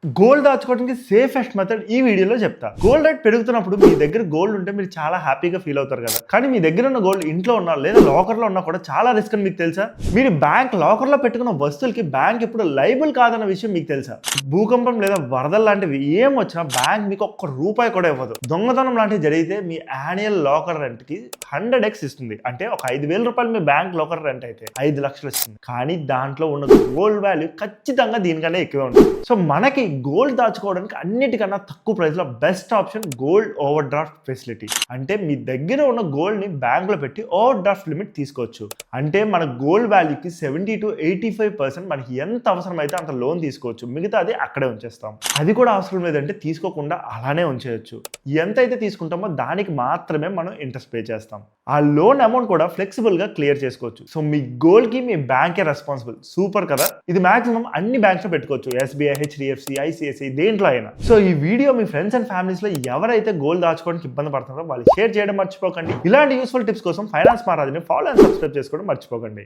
Gold దాచుకోవడానికి safest method ఈ వీడియోలో చెప్తా. గోల్డ్ రేట్ పెరుగుతున్నప్పుడు మీ దగ్గర గోల్డ్ ఉంటే మీరు చాలా హ్యాపీగా ఫీల్ అవుతారు కదా. కానీ మీ దగ్గర ఉన్న గోల్డ్ ఇంట్లో ఉన్నా లేదా లాకర్ లో ఉన్నా కూడా చాలా రిస్క్ అని మీకు తెలుసా? మీరు బ్యాంక్ లాకర్ లో పెట్టుకున్న వస్తువులకి బ్యాంక్ ఎప్పుడు లైబుల్ కాదన్న విషయం మీకు తెలుసా? భూకంపం లేదా వరదలు లాంటివి ఏం వచ్చినా బ్యాంక్ మీకు ఒక్క రూపాయి కూడా ఇవ్వదు. దొంగతనం లాంటివి జరిగితే మీ యాన్యువల్ లాకర్ రెంట్ కి 100x ఇస్తుంది. అంటే ఒక 5,000 రూపాయలు మీ బ్యాంక్ లాకర్ రెంట్ అయితే 5 లక్షలు ఇస్తుంది. కానీ దాంట్లో ఉన్న గోల్డ్ వాల్యూ ఖచ్చితంగా దీనికన్నా ఎక్కువే ఉంటుంది. సో మనకి గోల్డ్ దాచుకోవడానికి అన్నిటికన్నా తక్కువ ప్రైస్ లో best option gold over draft facility. అంటే మీ దగ్గర ఉన్న గోల్డ్ ని బ్యాంక్ లో పెట్టి ఓవర్ డ్రాఫ్ట్ లిమిట్ తీసుకోవచ్చు. అంటే మన గోల్డ్ వాల్యూకి 70 to 85% మనకి ఎంత అవసరమైతే అంత లోన్ తీసుకోవచ్చు. మిగతా అది అక్కడే ఉంచేస్తాం. అది కూడా అవసరం లేదంటే తీసుకోకుండా అలానే ఉంచేయచ్చు. ఎంత అయితే తీసుకుంటామో దానికి మాత్రమే మనం ఇంట్రెస్ట్ పే చేస్తాం. ఆ లోన్ అమౌంట్ కూడా ఫ్లెక్సిబుల్ గా క్లియర్ చేసుకోవచ్చు. సో మీ గోల్డ్ కి మీ బ్యాంకే రెస్పాన్సిబుల్. సూపర్ కదా. ఇది మాక్సిమం అన్ని బ్యాంక్స్ లో పెట్టుకోవచ్చు. SBI, HDFC, ICICI దేంట్లో అయినా. సో ఈ video me friends and families లో ఎవరైతే గోల్డ్ దాచుకోవడానికి ఇబ్బంది పడుతున్నారో వాళ్ళు షేర్ చేయడం మర్చిపోకండి. ఇలాంటి యూస్ఫుల్ టిప్స్ కోసం ఫైనాన్స్ మహారాజుని ఫాలో అండ్ సబ్స్క్రైబ్ చేసుకోవడం మర్చిపోకండి.